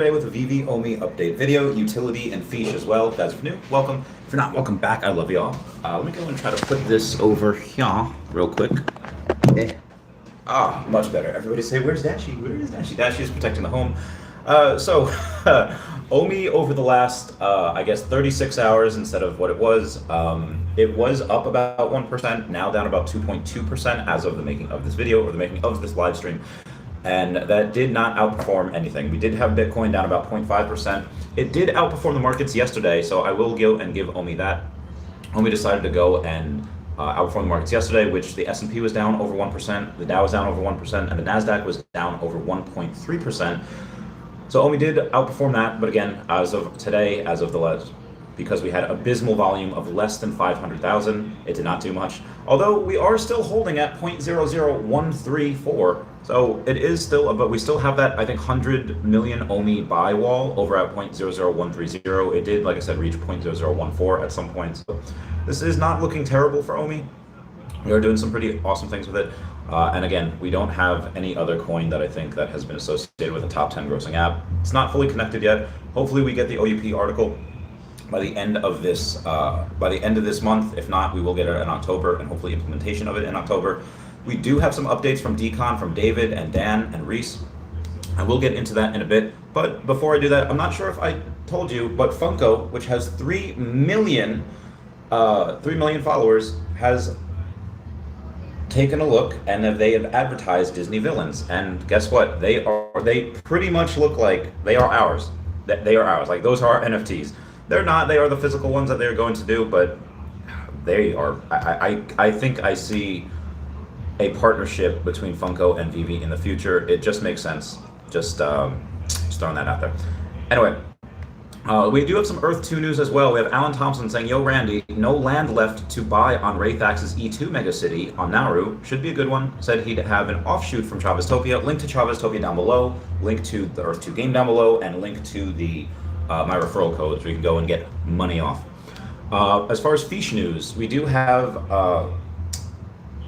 today with a VeVe OMI update video, utility, and Feesh as well. If you guys are new, welcome. If you're not, welcome back. I love y'all. Let me go and try to put this over here real quick. Much better. Everybody say, where's Dashi? Where is Dashi? Dashi is protecting the home. OMI over the last, I guess, 36 hours instead of what it was up about 1%, now down about 2.2% as of the making of this video, or the making of this live stream. And that did not outperform anything. We did have Bitcoin down about 0.5%. It did outperform the markets yesterday, so I will go and give OMI that. OMI decided to go and outperform the markets yesterday, which the S&P was down over 1%, the Dow was down over 1%, and the Nasdaq was down over 1.3%. So OMI did outperform that, but again, as of today, as of the last, because we had abysmal volume of less than 500,000, it did not do much. Although we are still holding at 0.00134, so it is still, but we still have that, I think, 100 million OMI buy wall over at 0.00130. It did, like I said, reach 0.0014 at some point. So this is not looking terrible for OMI. We are doing some pretty awesome things with it. And again, we don't have any other coin that I think that has been associated with a top 10 grossing app. It's not fully connected yet. Hopefully we get the OUP article by the end of this month. If not, we will get it in October, and hopefully implementation of it in October. We do have some updates from DCon, from David and Dan and Reese. I will get into that in a bit, but before I do that, I'm not sure if I told you, but Funko, which has 3 million followers, has taken a look, and they have advertised Disney villains. And guess what? They pretty much look like they are ours. They are ours. Like, those are our NFTs. They're not. They are the physical ones that they're going to do, but they are. I think I see a partnership between Funko and VeVe in the future. It just makes sense. Just throwing that out there. Anyway, we do have some Earth 2 news as well. We have Alan Thompson saying, "Yo, Randy, no land left to buy on Wraithax's E2 Megacity on Nauru. Should be a good one." Said he'd have an offshoot from Chaveztopia. Link to Chaveztopia down below. Link to the Earth 2 game down below, and link to the my referral code so you can go and get money off. As far as Feesh news, we do have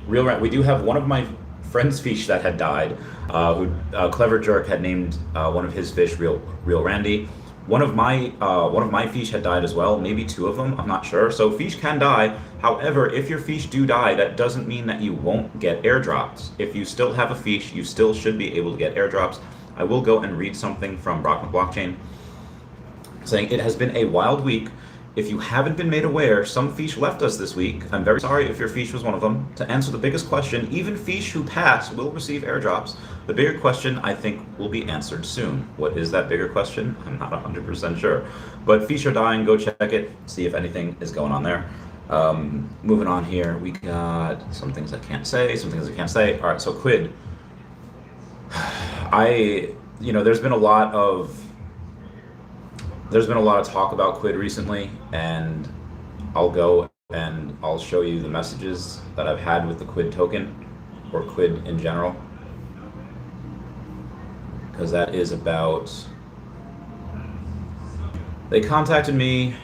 we do have one of my friend's Feesh that had died. Clever Jerk had named one of his fish Real Randy. One of my Feesh had died as well, maybe two of them, I'm not sure. So Feesh can die. However, if your Feesh do die, that doesn't mean that you won't get airdrops. If you still have a Feesh, you still should be able to get airdrops. I will go and read something from Brockman Blockchain saying, "It has been a wild week. If you haven't been made aware, some Feesh left us this week. I'm very sorry if your Feesh was one of them. To answer the biggest question, even Feesh who pass will receive airdrops. The bigger question, I think, will be answered soon." What is that bigger question? I'm not 100% sure. But Feesh are dying. Go check it. See if anything is going on there. Moving on here, we got some things I can't say, some things I can't say. All right, so Quid. There's been a lot of talk about Quid recently, and I'll go and I'll show you the messages that I've had with the Quid token, or Quid in general, because that is about, they contacted me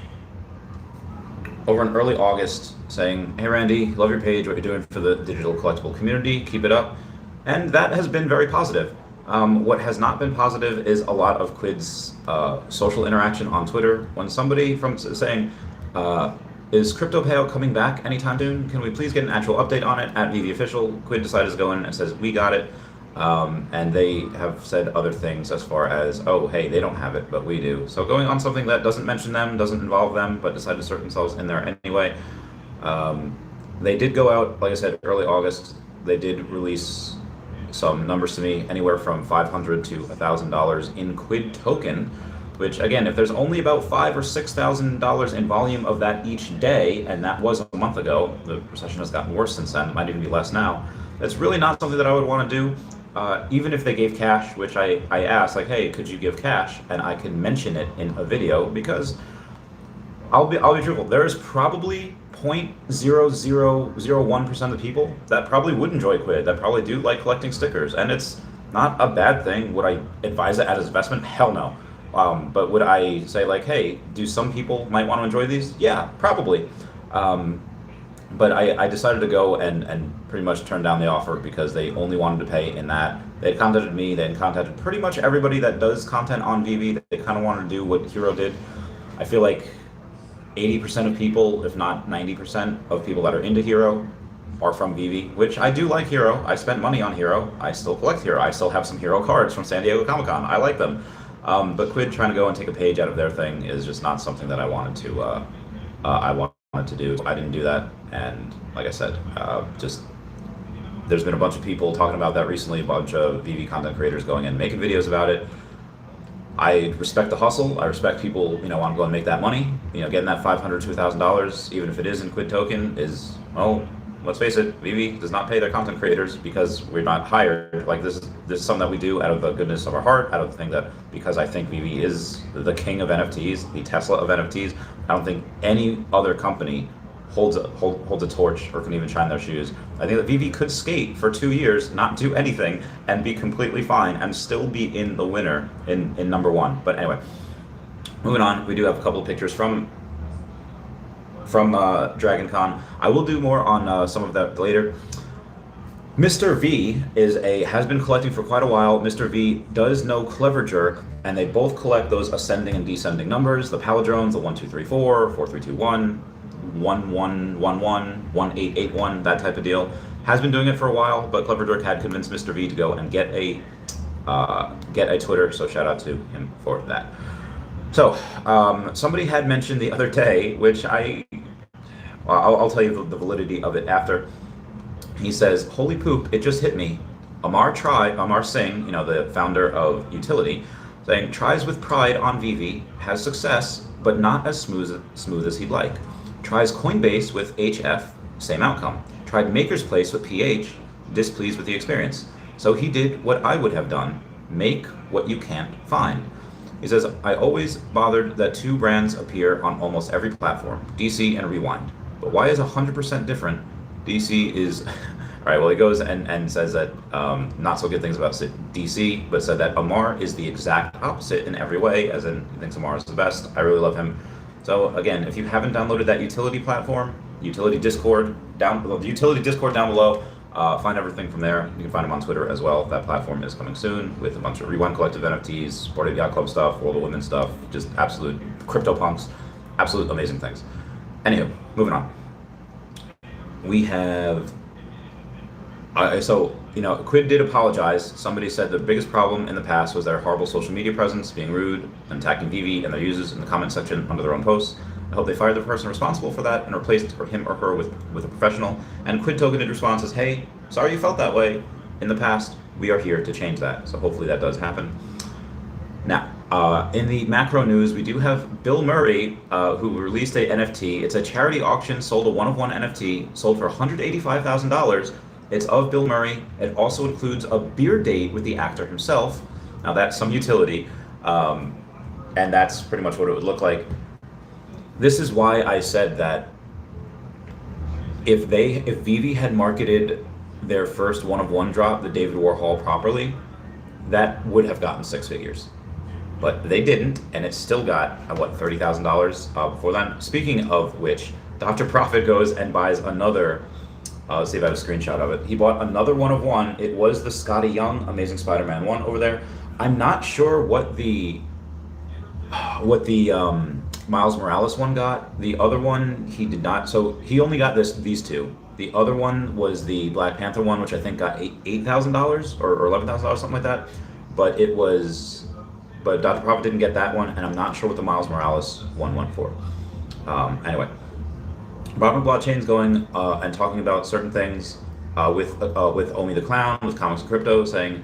over in early August saying, "Hey Randy, love your page, what you're doing for the digital collectible community, keep it up." And that has been very positive. What has not been positive is a lot of Quid's social interaction on Twitter. When somebody from saying, "Is crypto payout coming back anytime soon? Can we please get an actual update on it?" At VeVe Official, Quid decided to go in and says, "We got it." And they have said other things as far as, "Oh, hey, they don't have it, but we do." So going on something that doesn't mention them, doesn't involve them, but decided to insert themselves in there anyway. They did go out, like I said, early August. They did release some numbers to me, anywhere from $500 to $1,000 in Quid token, which again, if there's only about $5,000 or $6,000 in volume of that each day, and that was a month ago, the recession has gotten worse since then, it might even be less now, that's really not something that I would want to do. Even if they gave cash, which I asked, like, "Hey, could you give cash?" And I can mention it in a video, because I'll be truthful, there is probably 0.0001% of the people that probably would enjoy Quid, that probably do like collecting stickers, and it's not a bad thing. Would I advise it as an investment? Hell no. But would I say, like, hey, do some people might want to enjoy these? Yeah, probably. But I decided to go and pretty much turn down the offer because they only wanted to pay in that They had contacted me, they had contacted pretty much everybody that does content on VeVe. They kind of wanted to do what Hero did. I feel like 80% of people, if not 90% of people that are into Hero are from VeVe, which I do like Hero. I spent money on Hero. I still collect Hero. I still have some Hero cards from San Diego Comic-Con. I like them. But Quid trying to go and take a page out of their thing is just not something that I wanted to do. I didn't do that, and like I said, just there's been a bunch of people talking about that recently, a bunch of VeVe content creators going in and making videos about it. I respect the hustle. I respect people, want to go and make that money. Getting that $500 to $1,000, even if it is in Quid token, is, well, let's face it, VeVe does not pay their content creators because we're not hired. Like this is something that we do out of the goodness of our heart, out of the thing that, because I think VeVe is the king of NFTs, the Tesla of NFTs. I don't think any other company holds a torch or can even shine their shoes. I think that VeVe could skate for 2 years, not do anything, and be completely fine and still be in the winner in number one. But anyway, moving on, we do have a couple of pictures from DragonCon. I will do more on some of that later. Mr. V has been collecting for quite a while. Mr. V does know Clever Jerk, and they both collect those ascending and descending numbers, the palindromes, the 1, 2, 3, 4, 4, 3, 2, 1, 1, 1, 1, 1, 1, 8, 8, 1, that type of deal. Has been doing it for a while, but Clever Jerk had convinced Mr. V to go and get a Twitter, so shout out to him for that. So, somebody had mentioned the other day, which I'll tell you the validity of it after. He says, "Holy poop, it just hit me. Amar Singh, the founder of Utility, saying, tries with pride on VeVe, has success, but not as smooth as he'd like. Tries Coinbase with HF, same outcome. Tried Maker's Place with PH, displeased with the experience. So he did what I would have done, make what you can't find." He says, "I always bothered that two brands appear on almost every platform, DC and Rewind. But why is 100% different? DC is..." All right, well, he goes and says that not so good things about DC, but said that Amar is the exact opposite in every way, as in he thinks Amar is the best. I really love him. So again, if you haven't downloaded that utility platform, utility Discord down below, find everything from there. You can find him on Twitter as well. That platform is coming soon with a bunch of Rewind Collective NFTs, Sporting Yacht Club stuff, World of Women stuff, just absolute crypto punks, absolute amazing things. Anywho, moving on. We have, Quid did apologize. Somebody said the biggest problem in the past was their horrible social media presence, being rude, and attacking VeVe and their users in the comment section under their own posts. I hope they fired the person responsible for that and replaced him or her with a professional. And Quid token in response says, "Hey, sorry you felt that way in the past. We are here to change that." So hopefully that does happen. Now, in the macro news, we do have Bill Murray, who released a NFT. It's a charity auction, sold a one-of-one NFT, sold for $185,000. It's of Bill Murray. It also includes a beer date with the actor himself. Now that's some utility, and that's pretty much what it would look like. This is why I said that if VeVe had marketed their first one-of-one drop, the David Warhol, properly, that would have gotten 6 figures. But they didn't, and it still got, $30,000 before that. Speaking of which, Dr. Profit goes and buys another, let's see if I have a screenshot of it. He bought another one-of-one. It was the Scotty Young Amazing Spider-Man 1 over there. I'm not sure what the Miles Morales one got. The other one he did not, so he only got these two. The other one was the Black Panther one, which I think got $8,000 or $11,000, something like that. But Dr. Profit didn't get that one, and I'm not sure what the Miles Morales one went for. Anyway, Robert Blockchain's going and talking about certain things with OMI the Clown, with Comics and Crypto, saying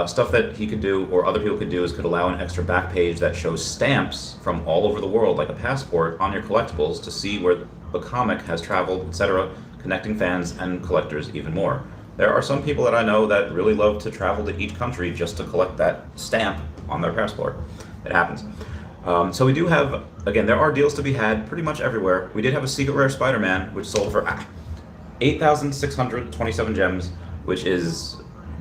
stuff that he could do or other people could do is could allow an extra back page that shows stamps from all over the world, like a passport, on your collectibles to see where the comic has traveled, etc., connecting fans and collectors even more. There are some people that I know that really love to travel to each country just to collect that stamp on their passport. It happens. So we do have, again, there are deals to be had pretty much everywhere. We did have a Secret Rare Spider-Man, which sold for 8,627 gems, which is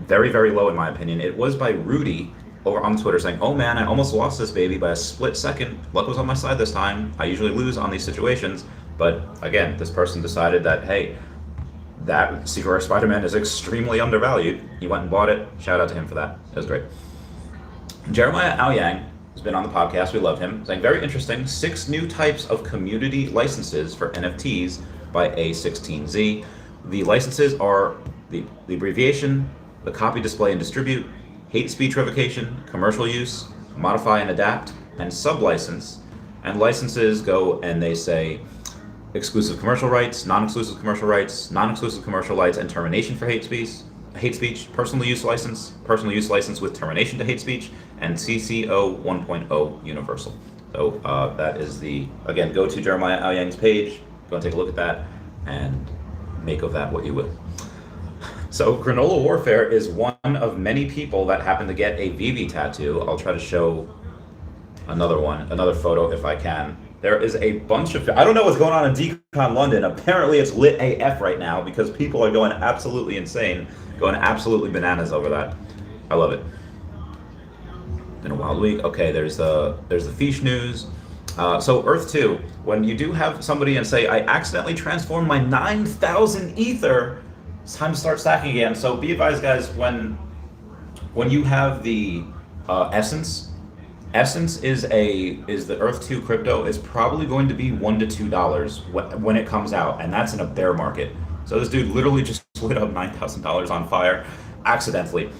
very, very low in my opinion. It was by Rudy over on Twitter saying, "Oh man, I almost lost this baby by a split second. Luck was on my side this time. I usually lose on these situations." But again, this person decided that, hey, that Secret Rare Spider-Man is extremely undervalued. He went and bought it. Shout out to him for that. It was great. Jeremiah Aoyang has been on the podcast. We love him. Saying very interesting. 6 new types of community licenses for NFTs by A16Z. The licenses are the abbreviation, the copy, display, and distribute, hate speech revocation, commercial use, modify and adapt, and sublicense. And licenses go and they say exclusive commercial rights, non-exclusive commercial rights, non-exclusive commercial rights, and termination for hate speech, personal use license with termination to hate speech, and CC0 1.0 universal. So that is again, go to Jeremiah Aoyang's page, go and take a look at that, and make of that what you will. So Granola Warfare is one of many people that happen to get a VeVe tattoo. I'll try to show another photo if I can. There is a bunch of, I don't know what's going on in DragonCon London. Apparently it's lit AF right now because people are going absolutely insane, going absolutely bananas over that. I love it. Been a wild week. Okay, there's the Feesh news. So Earth 2, when you do have somebody and say, I accidentally transformed my 9,000 ether, it's time to start stacking again. So be advised, guys, when you have the essence is the Earth 2 crypto is probably going to be $1 to $2 when it comes out, and that's in a bear market. So this dude literally just lit up $9,000 on fire accidentally.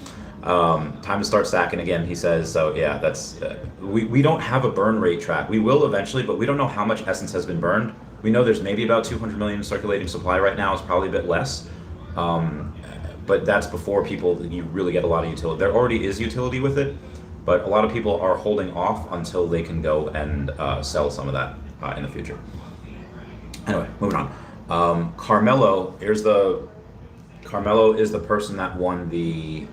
Time to start stacking again, he says. So yeah, that's we don't have a burn rate track. We will eventually, but we don't know how much essence has been burned. We know there's maybe about 200 million circulating supply right now. It's probably a bit less, but that's before you really get a lot of utility. There already is utility with it, but a lot of people are holding off until they can go and sell some of that in the future. Anyway, moving on. Carmelo is the person that won the.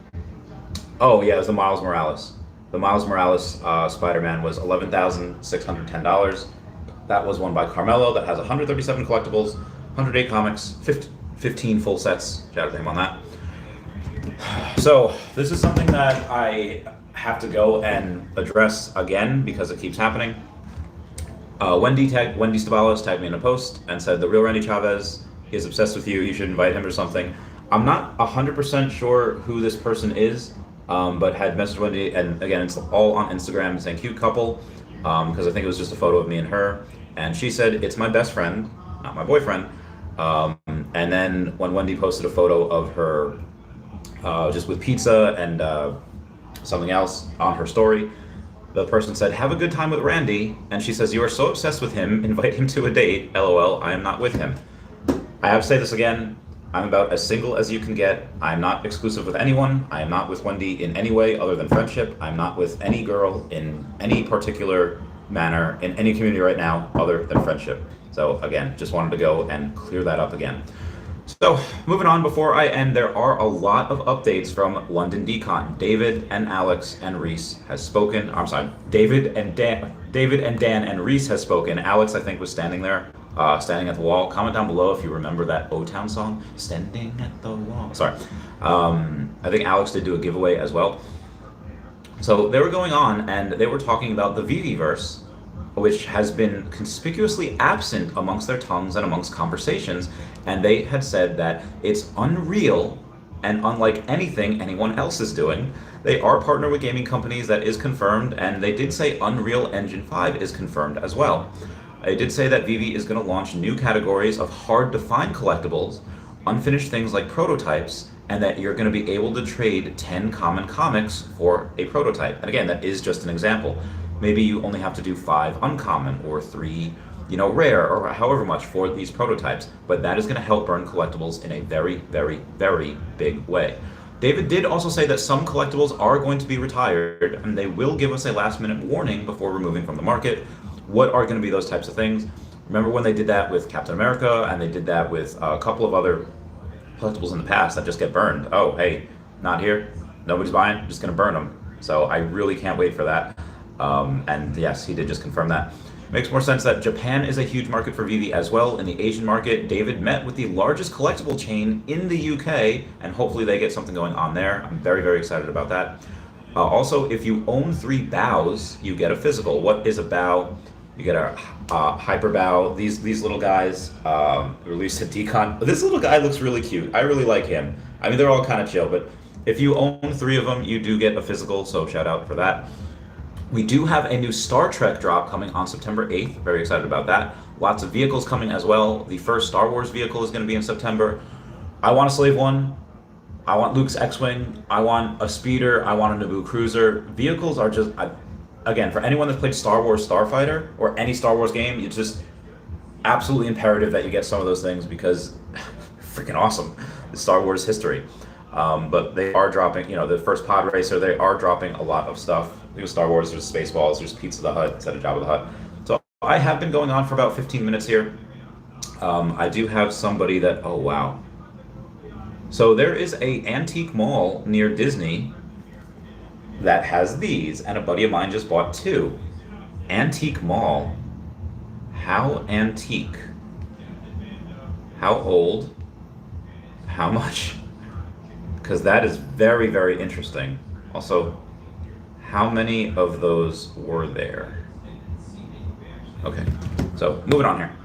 Oh yeah, it was the Miles Morales. The Miles Morales Spider-Man was $11,610. That was won by Carmelo. That has 137 collectibles, 108 comics, 15 full sets. Shout out to him on that. So this is something that I have to go and address again because it keeps happening. Wendy Stibalis tagged me in a post and said the real Randy Chavez is obsessed with you. You should invite him or something. I'm not 100% sure who this person is. But had messaged Wendy, and again, it's all on Instagram saying cute couple, because I think it was just a photo of me and her, and she said it's my best friend, not my boyfriend. And then when Wendy posted a photo of her just with pizza and something else on her story, the person said, have a good time with Randy, and she says, you are so obsessed with him, invite him to a date, LOL, I am not with him. I have to say this again, I'm about as single as you can get. I'm not exclusive with anyone. I am not with Wendy in any way other than friendship. I'm not with any girl in any particular manner in any community right now other than friendship. So again, just wanted to go and clear that up again. So moving on, before I end, there are a lot of updates from London DCon. David and Alex and Reese has spoken. I'm sorry, David and Dan and Reese has spoken. Alex, I think, was standing there. Standing at the wall. Comment down below if you remember that O-Town song, Standing at the Wall. Sorry. I think Alex did do a giveaway as well. So they were going on and they were talking about the VeVe-verse, which has been conspicuously absent amongst their tongues and amongst conversations. And they had said that it's unreal and unlike anything anyone else is doing. They are partnered with gaming companies, that is confirmed, and they did say Unreal Engine 5 is confirmed as well. I did say that VeVe is going to launch new categories of hard-to-find collectibles, unfinished things like prototypes, and that you're going to be able to trade 10 common comics for a prototype. And again, that is just an example. Maybe you only have to do 5 uncommon or 3, rare, or however much for these prototypes. But that is going to help burn collectibles in a very, very, very big way. David did also say that some collectibles are going to be retired, and they will give us a last-minute warning before removing from the market. What are going to be those types of things? Remember when they did that with Captain America, and they did that with a couple of other collectibles in the past that just get burned. Oh, hey, not here, nobody's buying, I'm just going to burn them. So I really can't wait for that. And yes, he did just confirm that. Makes more sense that Japan is a huge market for VeVe as well. In the Asian market, David met with the largest collectible chain in the UK, and hopefully they get something going on there. I'm very, very excited about that. Also, if you own 3 bows, you get a physical. What is a bow? You get a Hyperbow. These little guys released a decon. This little guy looks really cute. I really like him. I mean, they're all kind of chill, but if you own 3 of them, you do get a physical, so shout out for that. We do have a new Star Trek drop coming on September 8th. Very excited about that. Lots of vehicles coming as well. The first Star Wars vehicle is going to be in September. I want a Slave One. I want Luke's X-Wing. I want a speeder. I want a Naboo cruiser. Vehicles are just, again, for anyone that's played Star Wars Starfighter or any Star Wars game, it's just absolutely imperative that you get some of those things because freaking awesome. The Star Wars history. But they are dropping, the first pod racer, they are dropping a lot of stuff. Star Wars, there's Spaceballs, there's Pizza the Hut, instead of Jabba the Hutt. So I have been going on for about 15 minutes here. I do have somebody that, oh wow. So there is a antique mall near Disney that has these, and a buddy of mine just bought 2. Antique mall. How antique? How old? How much? Because that is very, very interesting. Also, how many of those were there? Okay, so moving on here.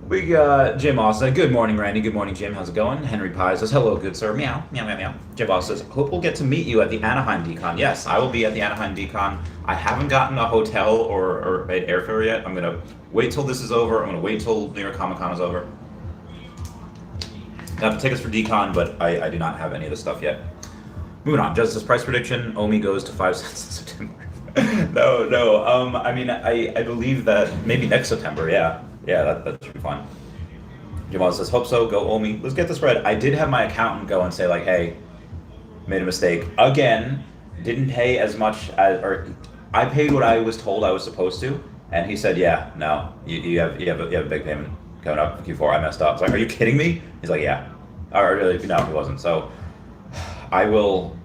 We got Jim Austin. Good morning, Randy. Good morning, Jim. How's it going? Henry Pye says, hello, good sir. Meow, meow, meow, meow. Jim Austin says, hope we'll get to meet you at the Anaheim DCon. Yes, I will be at the Anaheim DCon. I haven't gotten a hotel or an airfare yet. I'm going to wait till this is over. I'm going to wait till New York Comic Con is over. I have tickets for DCon, but I do not have any of the stuff yet. Moving on, Justice price prediction, OMI goes to 5 cents in September. No. I mean, I believe that maybe next September, yeah. Yeah, that should be fine. Jamal says, hope so, go OMI. Let's get the spread. I did have my accountant go and say, like, hey, made a mistake. Again, didn't pay as much as, or I paid what I was told I was supposed to. And he said, yeah, no, you have a big payment coming up in Q4. I messed up. I was like, are you kidding me? He's like, yeah. Or really, no, he wasn't. So I will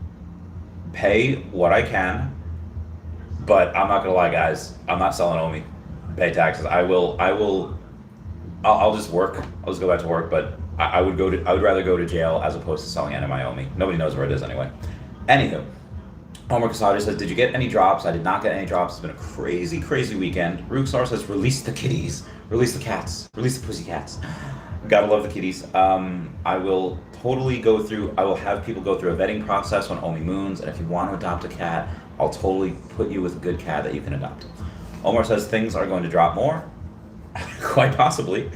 pay what I can, but I'm not gonna lie, guys. I'm not selling OMI. Pay taxes. I'll just work. I'll just go back to work. But I would rather go to jail as opposed to selling any of my OMI. Nobody knows where it is anyway. Anywho, Homer Casado says, did you get any drops? I did not get any drops. It's been a crazy, crazy weekend. Ruxar says, release the kitties, release the cats, release the pussycats. Gotta love the kitties. I will totally go through. I will have people go through a vetting process on OMI Moons, and if you want to adopt a cat, I'll totally put you with a good cat that you can adopt. Omar says things are going to drop more. Quite possibly.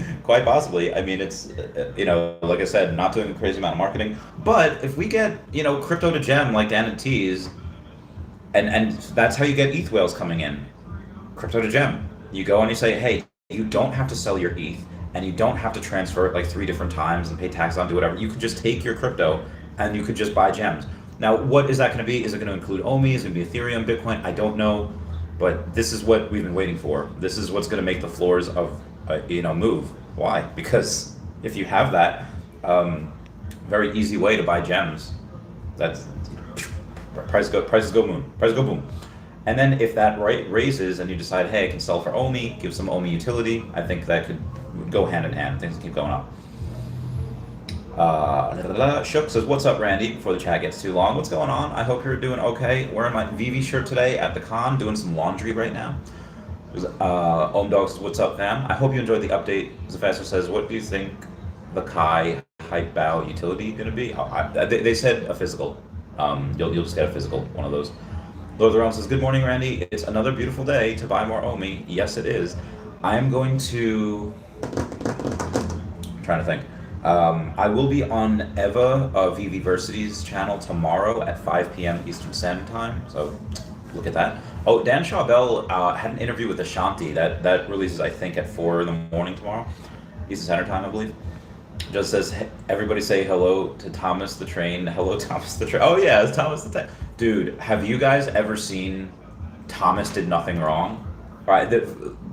I mean, it's, like I said, not doing a crazy amount of marketing. But if we get, crypto to gem like Dan and T's, and that's how you get ETH whales coming in. Crypto to gem. You go and you say, hey, you don't have to sell your ETH, and you don't have to transfer it like 3 different times and pay tax on, do whatever. You could just take your crypto and you could just buy gems. Now, what is that going to be? Is it going to include OMI? Is it going to be Ethereum, Bitcoin? I don't know. But this is what we've been waiting for. This is what's going to make the floors of, move. Why? Because if you have that, very easy way to buy gems. That's prices go boom. And then if that raises and you decide, hey, I can sell for OMI, give some OMI utility, I think that could go hand in hand. Things keep going up. Shook says, what's up, Randy? Before the chat gets too long, what's going on? I hope you're doing okay. Wearing my VeVe shirt today at the con, doing some laundry right now. Dog says, what's up, fam? I hope you enjoyed the update. Zafasser says, what do you think the Kai Hype Bow utility going to be? They said a physical. You'll just get a physical, one of those. Lord of the Realm says, good morning, Randy. It's another beautiful day to buy more OMI. Yes, it is. I am going to... I'm trying to think. I will be on Eva VeVeVersity's channel tomorrow at 5 p.m. Eastern Standard Time, so look at that. Oh, Dan Shaw-Bell had an interview with Ashanti that releases, I think, at 4 in the morning tomorrow, Eastern Standard Time, I believe. Just says, everybody say hello to Thomas the Train. Hello, Thomas the Train. Oh yeah, it's Thomas the Train. Dude, have you guys ever seen Thomas Did Nothing Wrong? All right,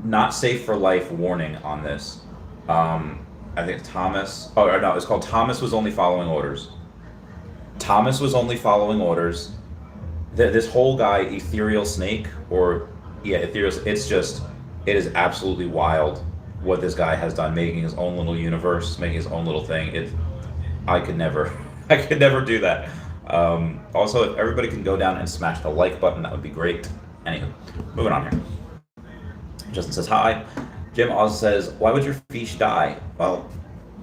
not safe for life warning on this. I think Thomas, it's called Thomas Was Only Following Orders. Thomas was only following orders. This whole guy, Ethereal Snake, Ethereal, it is absolutely wild what this guy has done, making his own little universe, making his own little thing. I could never do that. Also, if everybody can go down and smash the like button, that would be great. Anywho, moving on here. Justin says hi. Jim Oz says, why would your Feesh die? Well,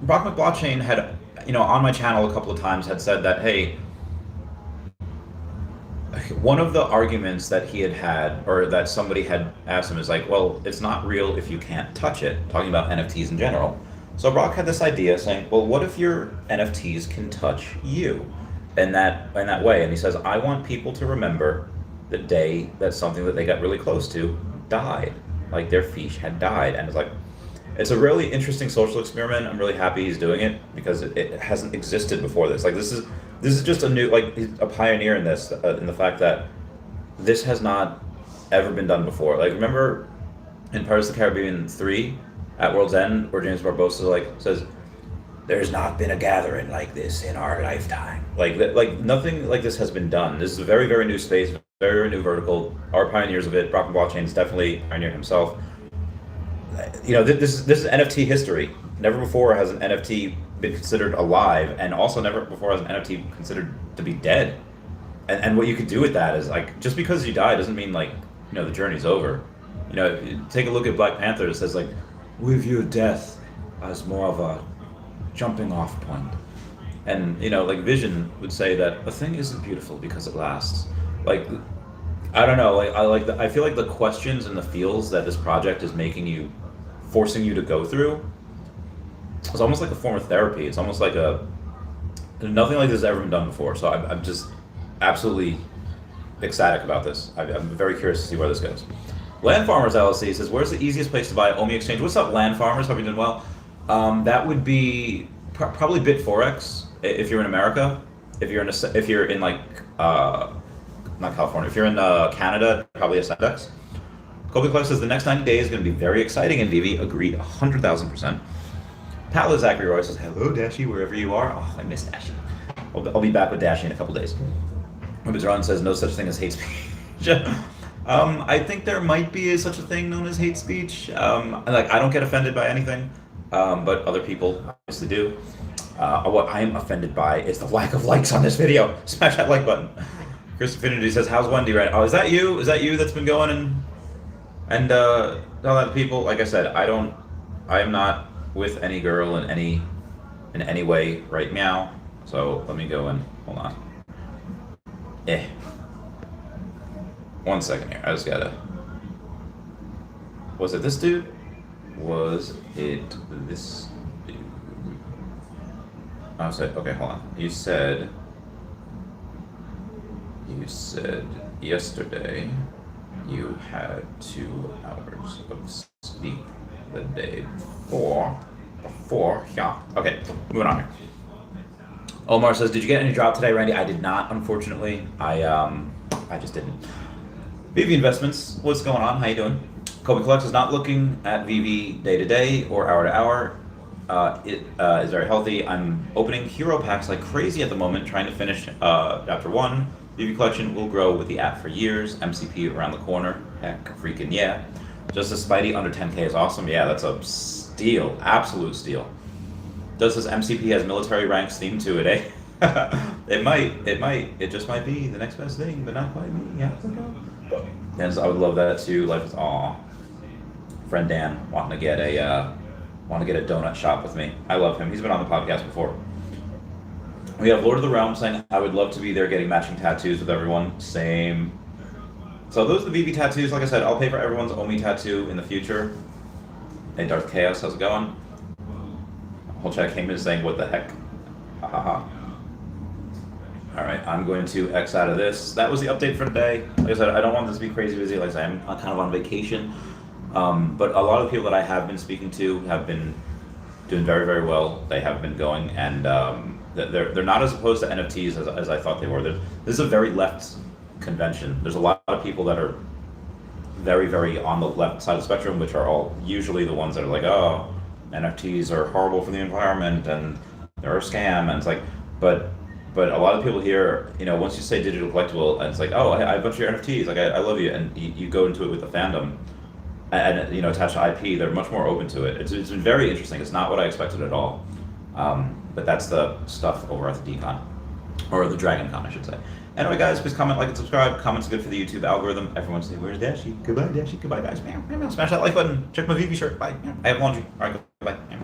Brock McBlockchain had, on my channel a couple of times had said that, hey, one of the arguments that he had, or that somebody had asked him is like, well, it's not real if you can't touch it, talking about NFTs in general. So Brock had this idea saying, well, what if your NFTs can touch you in that way? And he says, I want people to remember the day that something that they got really close to died, like their Feesh had died. And it's a really interesting social experiment. I'm really happy he's doing it because it hasn't existed before this. Like this is just a new, like he's a pioneer in this, in the fact that this has not ever been done before. Like remember in Pirates of the Caribbean 3 at World's End, where James Barbosa says, "There's not been a gathering like this in our lifetime." Like nothing like this has been done. This is a very, very new space, very, very new vertical. Our pioneers of it. Brock Blockchain is definitely a pioneer himself. This is NFT history. Never before has an NFT been considered alive, and also never before has an NFT considered to be dead. And what you could do with that is like, just because you die doesn't mean like the journey's over. Take a look at Black Panther. It says like, we view death as more of a jumping off point. And like Vision would say that a thing isn't beautiful because it lasts. Like I don't know, I feel like the questions and the feels that this project is forcing you to go through, it's almost like a form of therapy. It's almost like nothing like this has ever been done before. So I'm just absolutely ecstatic about this. I'm very curious to see where this goes. Land Farmers LLC says, where's the easiest place to buy OMI exchange? What's up, Land Farmers? Hope you're doing well. That would be probably BitForex if you're in America. If you're in like not California. If you're in Canada, probably SFX. Kobe Clark says the next 90 days is going to be very exciting in VeVe. Agreed, 100,000%. Patla Zachary Roy says, hello, Dashie, wherever you are. Oh, I miss Dashie. I'll be back with Dashie in a couple days. Ron says no such thing as hate speech. I think there might be such a thing known as hate speech. I don't get offended by anything, but other people obviously do. What I am offended by is the lack of likes on this video. Smash that like button. Chris Affinity says, how's Wendy right now? Oh, is that you? Is that you that's been going and all that people? Like I said, I am not with any girl in any way right now. So let me go and hold on. One second here. I just gotta. Was it this dude? Was it this dude? I said, okay, hold on. You said yesterday you had 2 hours of sleep the day before, yeah. Okay, moving on here. Omar says, did you get any drop today, Randy? I did not, unfortunately. I just didn't. VeVe Investments, what's going on? How you doing? Kobe Collects is not looking at VeVe day to day or hour to hour. It is very healthy. I'm opening hero packs like crazy at the moment, trying to finish chapter 1. VeVe Collection will grow with the app for years. MCP around the corner. Heck, freaking yeah. Justice Spidey under 10K is awesome. Yeah, that's a steal. Absolute steal. Justice MCP has military ranks themed to it, eh? It just might be the next best thing, but not quite me. Yeah, and I would love that too. Life is friend Dan wanting to get a donut shop with me. I love him. He's been on the podcast before. We have Lord of the Realm saying, I would love to be there getting matching tattoos with everyone. Same. So those are the VeVe tattoos. Like I said, I'll pay for everyone's OMI tattoo in the future. Hey, Darth Chaos, how's it going? Whole chat came in saying, what the heck? Ha ha ha. Alright, I'm going to X out of this. That was the update for today. Like I said, I don't want this to be crazy busy. Like I said, I'm kind of on vacation. But a lot of people that I have been speaking to have been doing very, very well. They have been going, and they're not as opposed to NFTs as I thought they were. This is a very left convention. There's a lot of people that are very, very on the left side of the spectrum, which are all usually the ones that are like, oh, NFTs are horrible for the environment and they're a scam. And it's like, but a lot of people here, once you say digital collectible, and it's like, oh, I have a bunch of your NFTs, like I love you, and you go into it with the fandom, and attached to IP, they're much more open to it. It's been very interesting. It's not what I expected at all. But that's the stuff over at the DCon. Or the DragonCon, I should say. Anyway, guys, please comment, like, and subscribe. Comments are good for the YouTube algorithm. Everyone say, where's Dashi? Goodbye, Dashi. Goodbye, guys. Smash that like button. Check my VeVe shirt. Bye. I have laundry. All right, goodbye.